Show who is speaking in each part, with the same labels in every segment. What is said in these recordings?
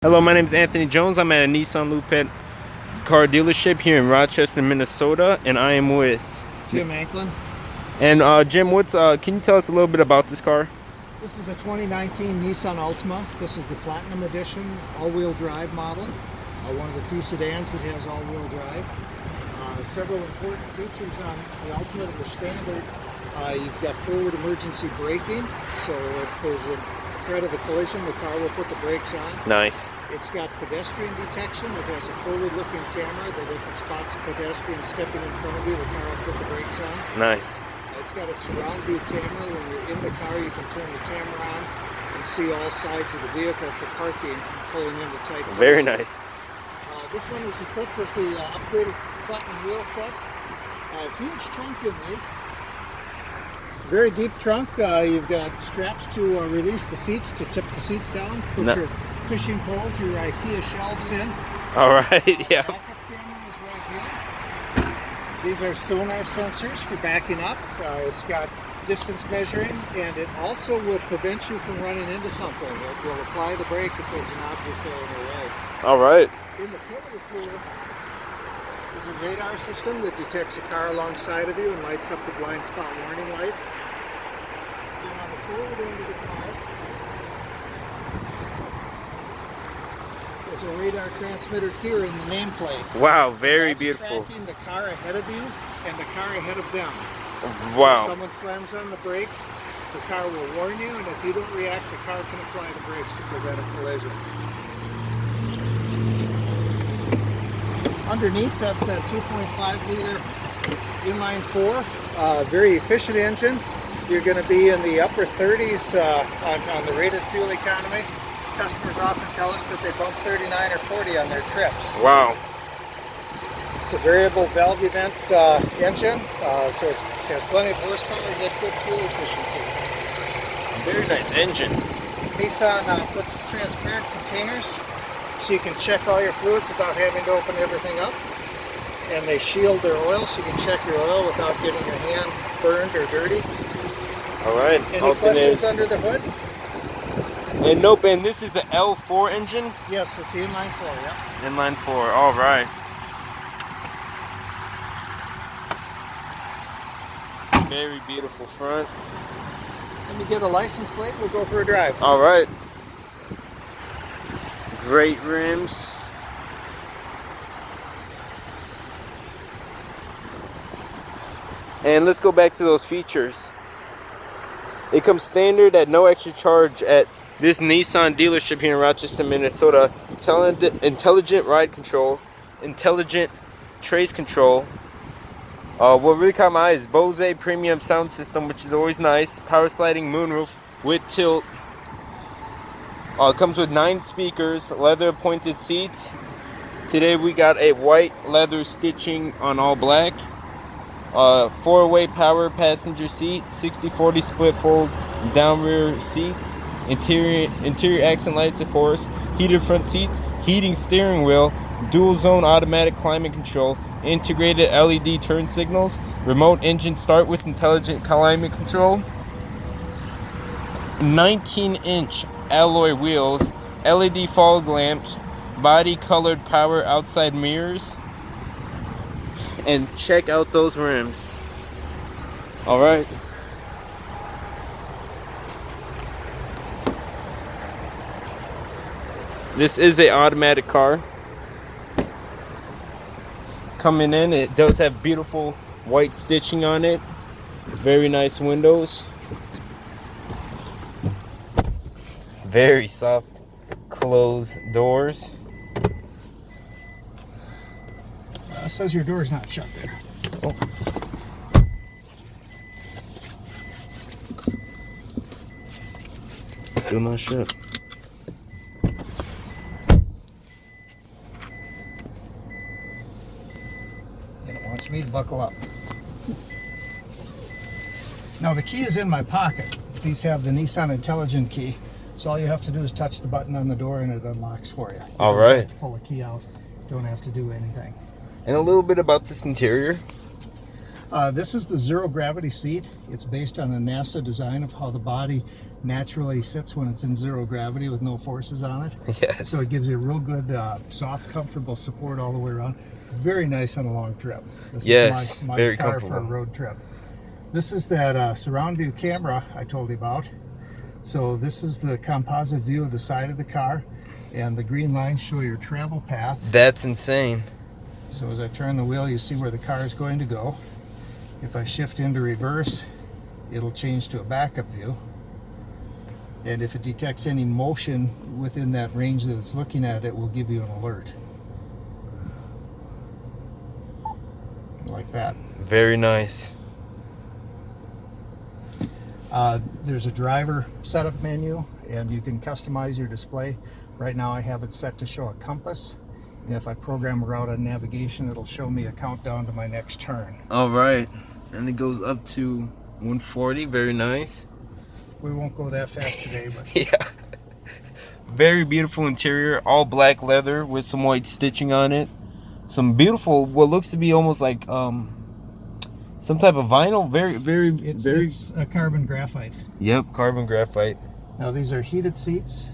Speaker 1: Hello, my name is Anthony Jones. I'm at a Nissan Altima car dealership here in Rochester, Minnesota, and I am with
Speaker 2: Jim Anklin.
Speaker 1: And Jim, can you tell us a little bit about this car?
Speaker 2: This is a 2019 Nissan Altima. This is the Platinum Edition all-wheel drive model. One of the few sedans that has all-wheel drive. Several important features on the Altima that are standard. You've got forward emergency braking, so if there's a threat of a collision, the car will put the brakes on.
Speaker 1: Nice.
Speaker 2: It's got pedestrian detection. It has a forward-looking camera that if it spots a pedestrian stepping in front of you, the car will put the brakes on.
Speaker 1: Nice.
Speaker 2: It's got a surround view camera. When you're in the car, you can turn the camera on and see all sides of the vehicle for parking, pulling into tight places.
Speaker 1: Very nice.
Speaker 2: This one is equipped with the upgraded platinum wheel set. Huge trunk in these. Very deep trunk. You've got straps to release the seats, to tip the seats down. Put your fishing poles, your IKEA shelves in.
Speaker 1: All right, yeah.
Speaker 2: Backup camera is right here. These are sonar sensors for backing up. It's got distance measuring, and it also will prevent you from running into something. It will apply the brake if there's an object there in your way.
Speaker 1: All right.
Speaker 2: In the pillars here is a radar system that detects a car alongside of you and lights up the blind spot warning light. And on the forward end of the car is a radar transmitter here in the nameplate.
Speaker 1: Wow, very
Speaker 2: That's
Speaker 1: beautiful.
Speaker 2: tracking the car ahead of you and the car ahead of them.
Speaker 1: Wow.
Speaker 2: If someone slams on the brakes, the car will warn you, and if you don't react, the car can apply the brakes to prevent a collision. Underneath, that's that 2.5 liter inline four, very efficient engine. You're going to be in the upper 30s on the rated fuel economy. Customers often tell us that they bump 39 or 40 on their trips.
Speaker 1: Wow.
Speaker 2: It's a variable valve event engine, so it has plenty of horsepower and yet good fuel efficiency.
Speaker 1: Very nice engine.
Speaker 2: Nissan puts transparent containers so you can check all your fluids without having to open everything up. And they shield their oil so you can check your oil without getting your hand burned or dirty.
Speaker 1: All right.
Speaker 2: Any questions under the hood?
Speaker 1: And nope, and this is an L4 engine?
Speaker 2: Yes, it's the inline four, yeah.
Speaker 1: Inline 4, all right. Very beautiful front.
Speaker 2: Let me get a license plate, we'll go for a drive.
Speaker 1: All right. Great rims. And let's go back to those features. It comes standard at no extra charge at this Nissan dealership here in Rochester, Minnesota. Intelligent ride control, intelligent trace control. What really caught my eye is Bose premium sound system, which is always nice. Power sliding moonroof with tilt. It comes with 9 speakers, leather pointed seats. Today we got a white leather stitching on all black. 4-way power passenger seat, 60/40 split fold down rear seats, interior accent lights, of course, heated front seats, heating steering wheel, dual zone automatic climate control, integrated LED turn signals, remote engine start with intelligent climate control, 19-inch alloy wheels, LED fog lamps, body colored power outside mirrors. And check out those rims. All right. This is an automatic car. Coming in, it does have beautiful white stitching on it. Very nice windows. Very soft closed doors.
Speaker 2: It says your door's not shut there.
Speaker 1: Oh. Still not shut.
Speaker 2: And it wants me to buckle up. Now the key is in my pocket. These have the Nissan Intelligent key. So all you have to do is touch the button on the door and it unlocks for you.
Speaker 1: All right.
Speaker 2: You don't have to pull the key out. Don't have to do anything.
Speaker 1: And a little bit about this interior.
Speaker 2: This is the zero gravity seat. It's based on the NASA design of how the body naturally sits when it's in zero gravity with no forces on it.
Speaker 1: Yes.
Speaker 2: So it gives you a real good, soft, comfortable support all the way around. Very nice on a long trip. This
Speaker 1: Yes,
Speaker 2: is my
Speaker 1: very
Speaker 2: car
Speaker 1: comfortable.
Speaker 2: for a road trip. This is that surround view camera I told you about. So this is the composite view of the side of the car, and the green lines show your travel path.
Speaker 1: That's insane.
Speaker 2: So as I turn the wheel, you see where the car is going to go. If I shift into reverse, it'll change to a backup view. And if it detects any motion within that range that it's looking at, it will give you an alert. Like that.
Speaker 1: Very nice.
Speaker 2: There's a driver setup menu, and you can customize your display. Right now I have it set to show a compass, and if I program a route on navigation, it'll show me a countdown to my next turn.
Speaker 1: All right, and it goes up to 140. Very nice.
Speaker 2: We won't go that fast today, but
Speaker 1: Yeah. Very beautiful interior, all black leather with some white stitching on it. Some beautiful, what looks to be almost like some type of vinyl. Very
Speaker 2: it's a carbon graphite.
Speaker 1: Yep, carbon graphite.
Speaker 2: Now these are heated seats,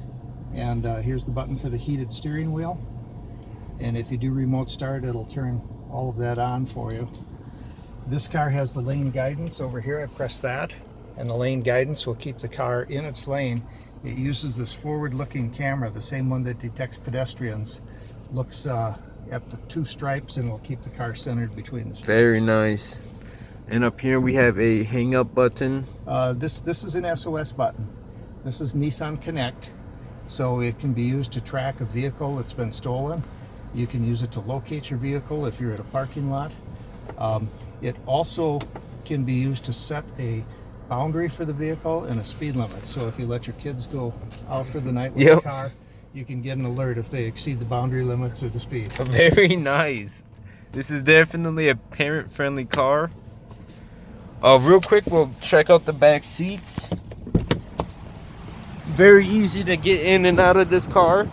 Speaker 2: and here's the button for the heated steering wheel. And if you do remote start, it'll turn all of that on for you. This car has the lane guidance over here. I press that, and the lane guidance will keep the car in its lane. It uses this forward-looking camera, the same one that detects pedestrians. Looks at the two stripes and will keep the car centered between the stripes.
Speaker 1: Very nice. And up here we have a hang up button.
Speaker 2: This is an SOS button. This is Nissan Connect, so it can be used to track a vehicle that's been stolen. You can use it to locate your vehicle if you're at a parking lot. It also can be used to set a boundary for the vehicle and a speed limit. So if you let your kids go out for the night with the car, you can get an alert if they exceed the boundary limits or the speed.
Speaker 1: Very nice. This is definitely a parent-friendly car. Real quick, we'll check out the back seats. Very easy to get in and out of this car.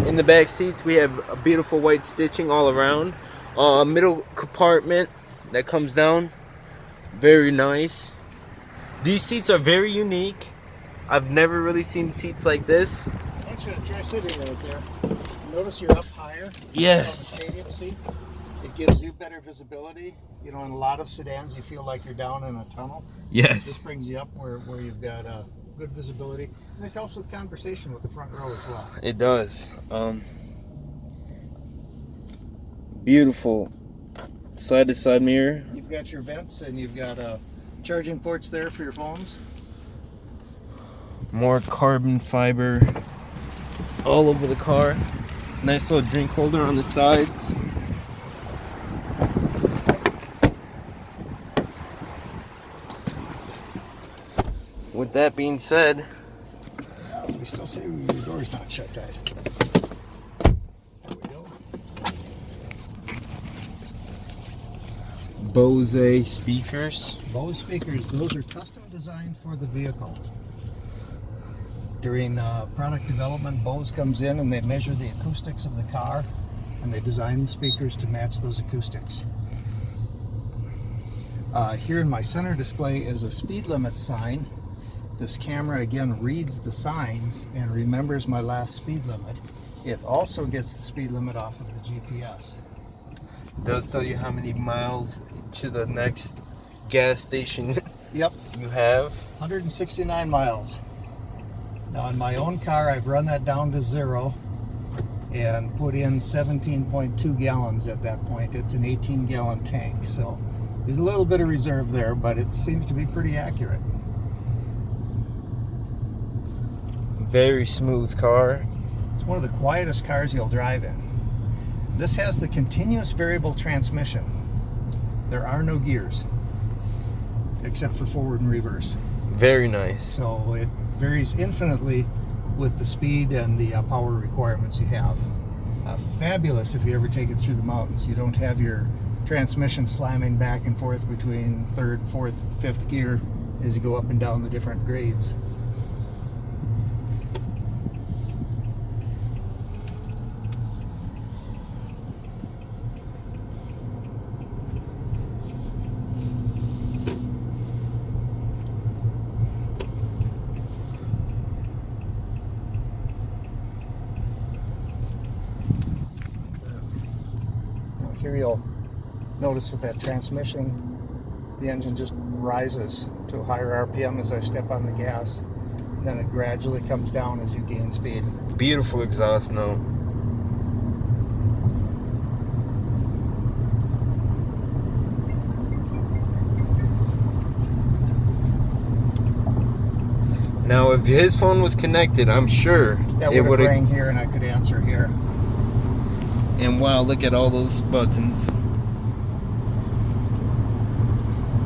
Speaker 1: In the back seats, we have a beautiful white stitching all around. Middle compartment that comes down. Very nice. These seats are very unique. I've never really seen seats like this.
Speaker 2: Why don't you try sitting right there? Notice you're up higher.
Speaker 1: Yes.
Speaker 2: On the stadium seat. It gives you better visibility. You know, in a lot of sedans, you feel like you're down in a tunnel.
Speaker 1: Yes.
Speaker 2: This brings you up where you've got good visibility. And it helps with conversation with the front row as well.
Speaker 1: It does. Beautiful side-to-side mirror.
Speaker 2: You've got your vents, and you've got charging ports there for your phones.
Speaker 1: More carbon fiber all over the car. Nice little drink holder on the sides. With that being said,
Speaker 2: We still say your door's not shut tight. There we go.
Speaker 1: Bose speakers.
Speaker 2: Bose speakers, those are custom designed for the vehicle. During product development, Bose comes in and they measure the acoustics of the car, and they design the speakers to match those acoustics. Here in my center display is a speed limit sign. This camera again reads the signs and remembers my last speed limit. It also gets the speed limit off of the GPS.
Speaker 1: It does tell you how many miles to the next gas station
Speaker 2: Yep,
Speaker 1: you have.
Speaker 2: 169 miles. Now in my own car, I've run that down to 0 and put in 17.2 gallons at that point. It's an 18-gallon tank, so there's a little bit of reserve there, but it seems to be pretty accurate.
Speaker 1: Very smooth car.
Speaker 2: It's one of the quietest cars you'll drive in. This has the continuous variable transmission. There are no gears, except for forward and reverse.
Speaker 1: Very nice.
Speaker 2: So it varies infinitely with the speed and the power requirements you have. Fabulous if you ever take it through the mountains. You don't have your transmission slamming back and forth between third, fourth, fifth gear as you go up and down the different grades. here you'll notice with that transmission, the engine just rises to a higher RPM as I step on the gas. And then it gradually comes down as you gain speed.
Speaker 1: Beautiful exhaust note. Now, if his phone was connected, I'm sure
Speaker 2: That
Speaker 1: it
Speaker 2: would
Speaker 1: would
Speaker 2: have rang here and I could answer here.
Speaker 1: And wow, look at all those buttons.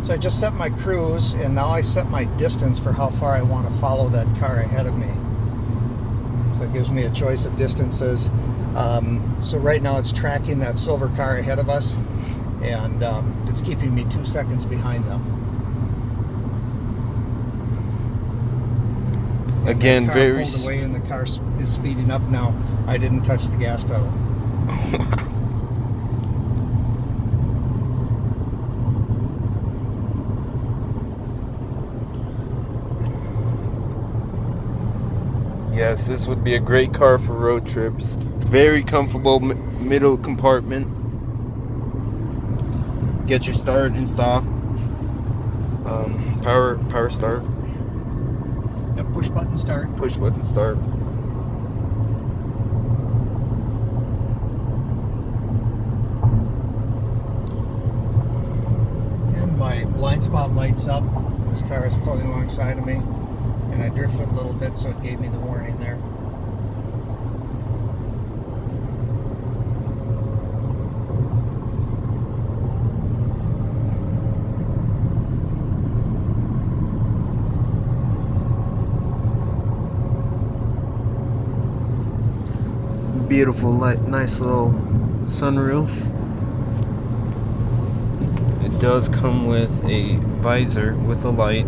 Speaker 2: So I just set my cruise, and now I set my distance for how far I want to follow that car ahead of me. So it gives me a choice of distances. So right now it's tracking that silver car ahead of us, and it's keeping me 2 seconds behind them.
Speaker 1: Again,
Speaker 2: car
Speaker 1: very
Speaker 2: pulled away, and the car is speeding up now. I didn't touch the gas pedal.
Speaker 1: Yes, this would be a great car for road trips. Very comfortable middle compartment. Get your start and stop. Power start.
Speaker 2: Yep, push button start.
Speaker 1: Push button start.
Speaker 2: And my blind spot lights up. This car is pulling alongside of me, and I drifted a little bit, so it gave me the warning there.
Speaker 1: Beautiful, nice little sunroof. It does come with a visor with a light.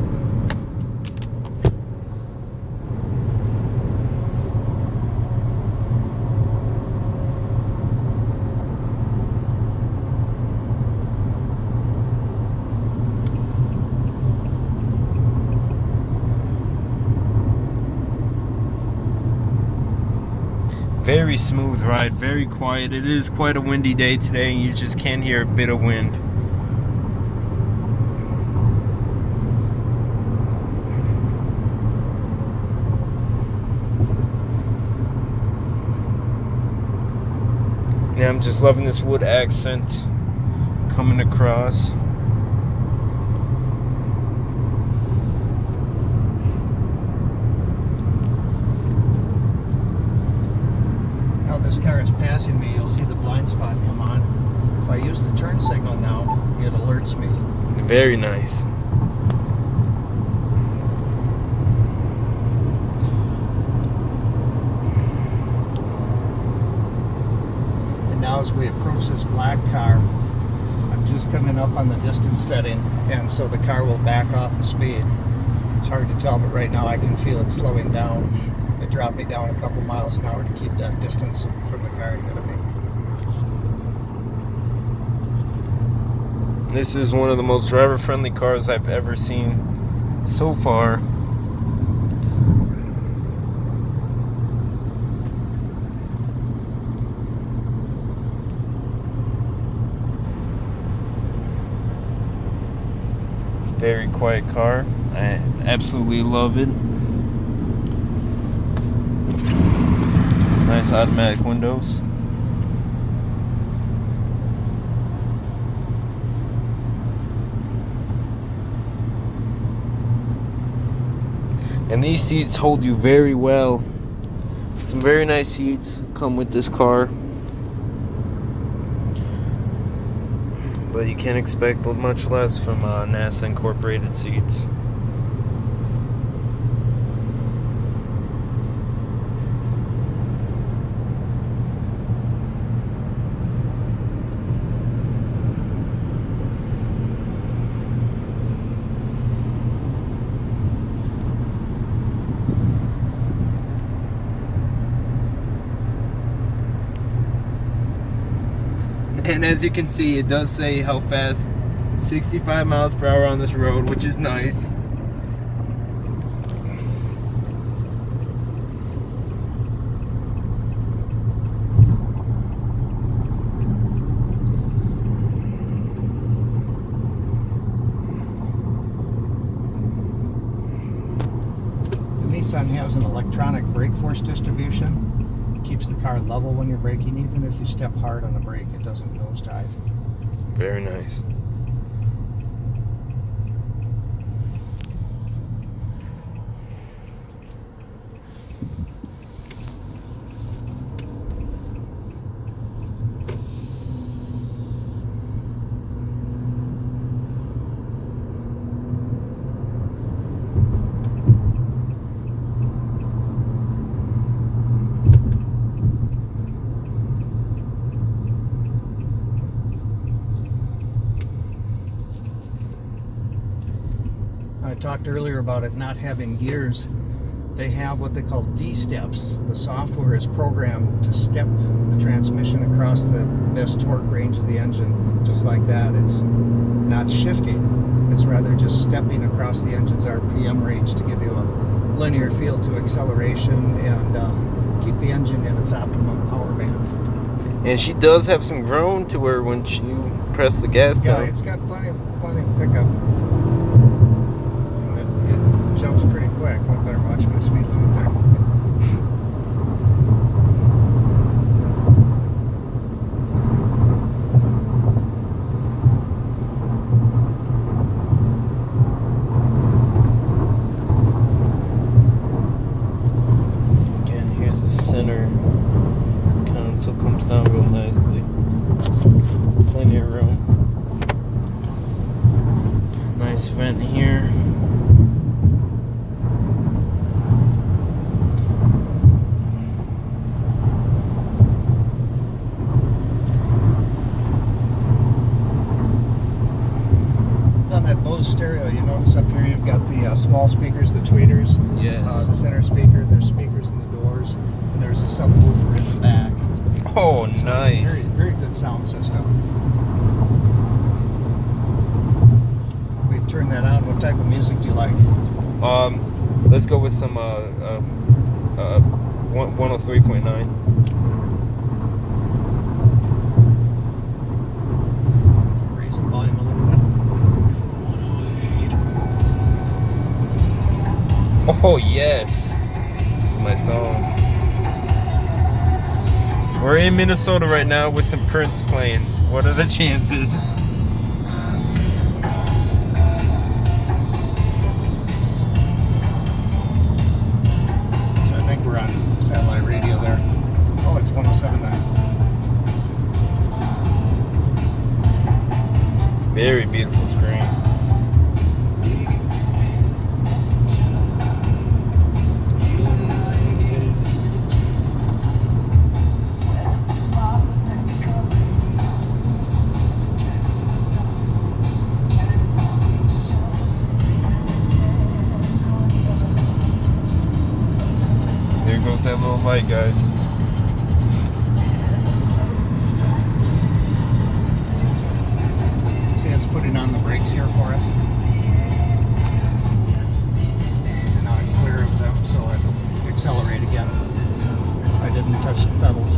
Speaker 1: Very smooth ride, very quiet. It is quite a windy day today, and you just can't hear a bit of wind. Yeah, I'm just loving this wood accent coming across.
Speaker 2: Now this car is passing me, you'll see the blind spot come on. If I use the turn signal now, it alerts me.
Speaker 1: Very nice.
Speaker 2: And now as we approach this black car, I'm just coming up on the distance setting, and so the car will back off the speed. It's hard to tell, but right now I can feel it slowing down. It dropped me down a couple miles an hour to keep that distance from the car ahead of me.
Speaker 1: This is one of the most driver-friendly cars I've ever seen so far. Very quiet car. I absolutely love it. Nice automatic windows. And these seats hold you very well. Some very nice seats come with this car. But you can't expect much less from NASA Incorporated seats. And as you can see, it does say how fast, 65 miles per hour on this road, which is nice.
Speaker 2: Nissan has an electronic brake force distribution. It keeps the car level when you're braking. Even if you step hard on the brake, it doesn't nosedive.
Speaker 1: Very nice.
Speaker 2: I talked earlier about it not having gears. They have what they call D-steps. The software is programmed to step the transmission across the best torque range of the engine, just like that. It's not shifting. It's rather just stepping across the engine's RPM range to give you a linear feel to acceleration and keep the engine in its optimum power band.
Speaker 1: And she does have some groan to her when you press the gas
Speaker 2: Yeah,
Speaker 1: down.
Speaker 2: it's got plenty of pickup. It jumps pretty quick. I better watch my speed limit there.
Speaker 1: Again, here's the center console, comes down real nicely. Plenty of room. Nice vent here.
Speaker 2: On that Bose stereo, you notice up here you've got the small speakers, the tweeters.
Speaker 1: Yes.
Speaker 2: The center speaker, there's speakers in the doors, and there's a subwoofer in the back.
Speaker 1: Oh, nice.
Speaker 2: Very, very good sound system. We turn that on. What type of music do you like?
Speaker 1: Let's go with some 103.9.
Speaker 2: Raise the volume a little bit.
Speaker 1: Oh yes, this is my song. We're in Minnesota right now with some Prince playing. What are the chances?
Speaker 2: So I think we're on satellite radio there. Oh, it's 107.9.
Speaker 1: Very beautiful screen. There goes that little light, guys.
Speaker 2: See, it's putting on the brakes here for us. And now I'm clear of them, so I accelerate again. I didn't touch the pedals.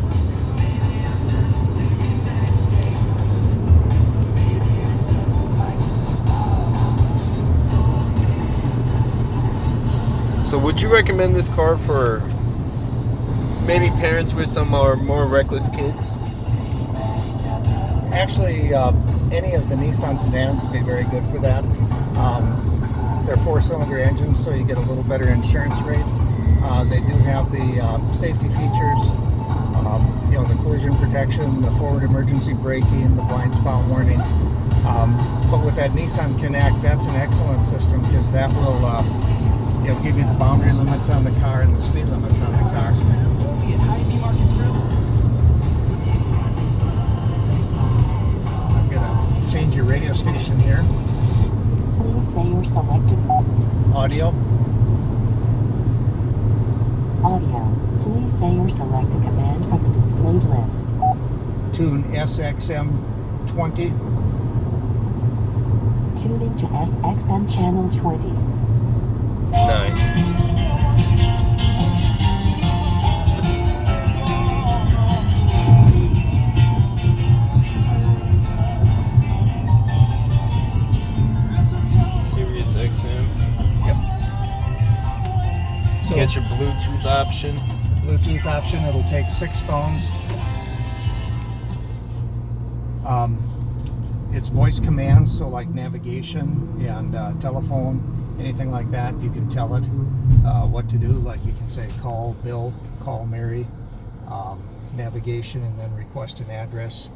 Speaker 1: So would you recommend this car for maybe parents with some more reckless kids?
Speaker 2: Actually, any of the Nissan sedans would be very good for that. They're four-cylinder engines, so you get a little better insurance rate. They do have the safety features, the collision protection, the forward emergency braking, the blind spot warning. But with that Nissan Connect, that's an excellent system because that will give you the boundary limits on the car and the speed limits on the car. I'm gonna change your radio station here.
Speaker 3: Please say your selected
Speaker 2: Audio.
Speaker 3: audio. Please say your selected command from the displayed list.
Speaker 2: Tune SXM 20.
Speaker 3: Tuning to SXM channel 20.
Speaker 1: Nice. Sirius XM.
Speaker 2: Yep. So
Speaker 1: You got option.
Speaker 2: Bluetooth option. It'll take 6 phones. It's voice commands, so like navigation and telephone, anything like that, you can tell it what to do. Like you can say call Bill, call Mary, navigation, and then request an address.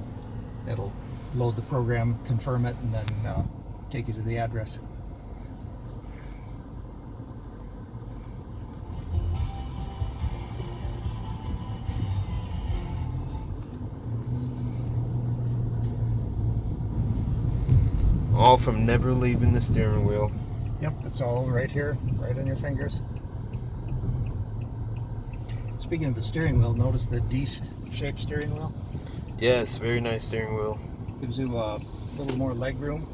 Speaker 2: It'll load the program, confirm it, and then take you to the address.
Speaker 1: All from never leaving the steering wheel.
Speaker 2: Yep, it's all right here, right on your fingers. Speaking of the steering wheel, notice the D-shaped steering wheel?
Speaker 1: Yes, very nice steering wheel.
Speaker 2: Gives you a little more leg room.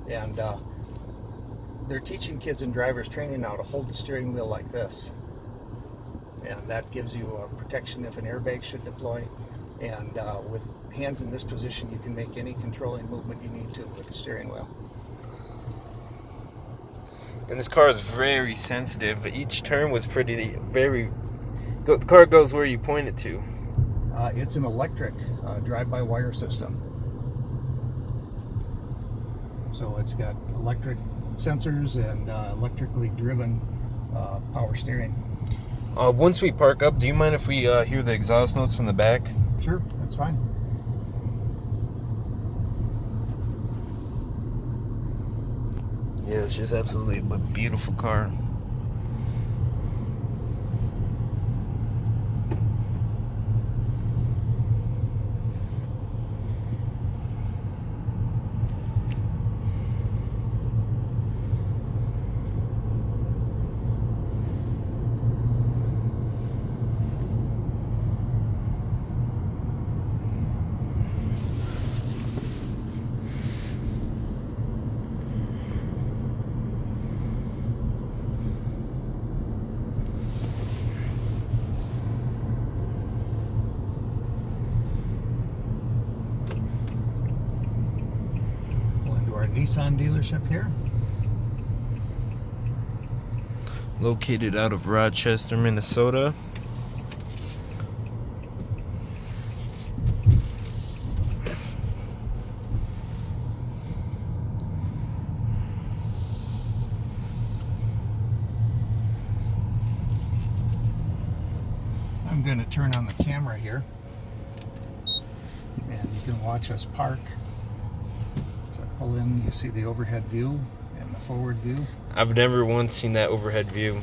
Speaker 2: And they're teaching kids in driver's training now to hold the steering wheel like this. And that gives you protection if an airbag should deploy. And with hands in this position, you can make any controlling movement you need to with the steering wheel.
Speaker 1: And this car is very sensitive. Each turn was the car goes where you point it to.
Speaker 2: It's an electric drive-by-wire system. So it's got electric sensors and electrically driven power steering.
Speaker 1: Once we park up, do you mind if we hear the exhaust notes from the back?
Speaker 2: Sure, that's fine.
Speaker 1: Yeah, it's just absolutely a beautiful car.
Speaker 2: Nissan dealership here.
Speaker 1: Located out of Rochester, Minnesota.
Speaker 2: I'm going to turn on the camera here and you can watch us park. So I pull in, you see the overhead view and the forward view.
Speaker 1: I've never once seen that overhead view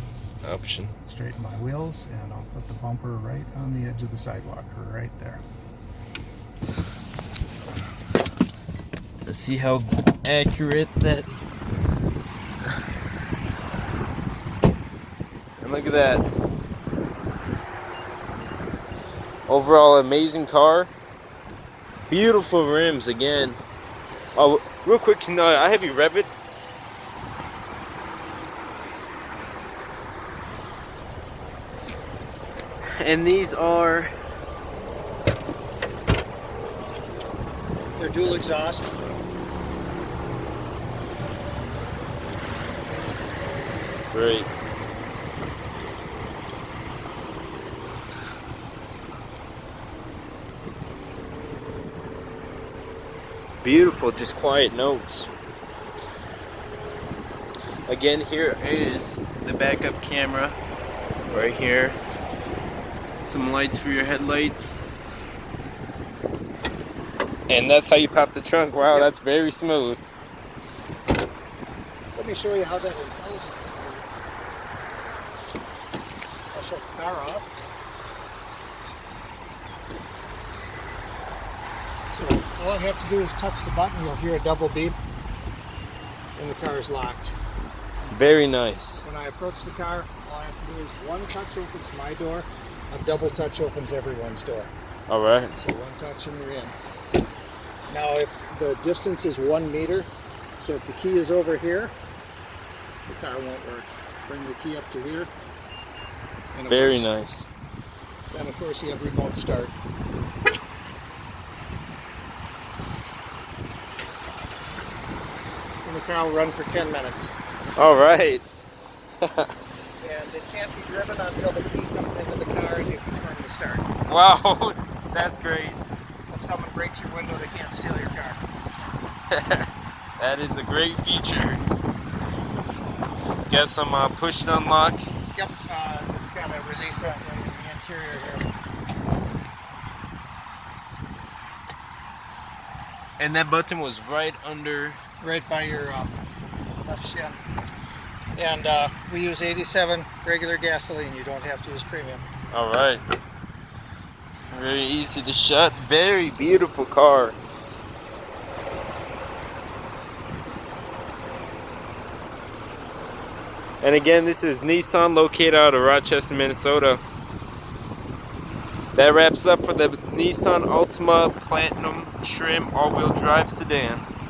Speaker 1: option.
Speaker 2: Straighten my wheels and I'll put the bumper right on the edge of the sidewalk, right there.
Speaker 1: Let's see how accurate that. And look at that. Overall, amazing car. Beautiful rims again. Oh, real quick, can I have you rev it? And these are
Speaker 2: They're dual exhaust.
Speaker 1: great. Beautiful, just quiet notes. Again, here is the backup camera right here. Some lights for your headlights. And that's how you pop the trunk. Wow,
Speaker 2: Yep.
Speaker 1: That's very smooth.
Speaker 2: Let me show you how that intelligent. I'll shut the car off. So all I have to do is touch the button, you'll hear a double beep, and the car is locked.
Speaker 1: Very nice.
Speaker 2: When I approach the car, all I have to do is one touch opens my door, a double touch opens everyone's door.
Speaker 1: All right.
Speaker 2: So one touch and you're in. Now if the distance is 1 meter, so if the key is over here, the car won't work. Bring the key up to here. And it
Speaker 1: Very
Speaker 2: works.
Speaker 1: nice.
Speaker 2: Then of course you have remote start. And the car will run for 10 minutes.
Speaker 1: All right.
Speaker 2: And it can't be driven until the key comes
Speaker 1: Wow, that's great.
Speaker 2: So if someone breaks your window, they can't steal your car.
Speaker 1: That is a great feature. Got some push to unlock.
Speaker 2: Yep, it's got a release in the interior here.
Speaker 1: And that button was right under.
Speaker 2: Right by your left shin. And we use 87 regular gasoline. You don't have to use premium.
Speaker 1: All right. Very easy to shut. Very beautiful car. And again, this is Nissan, located out of Rochester, Minnesota. That wraps up for the Nissan Altima Platinum Trim all-wheel drive sedan.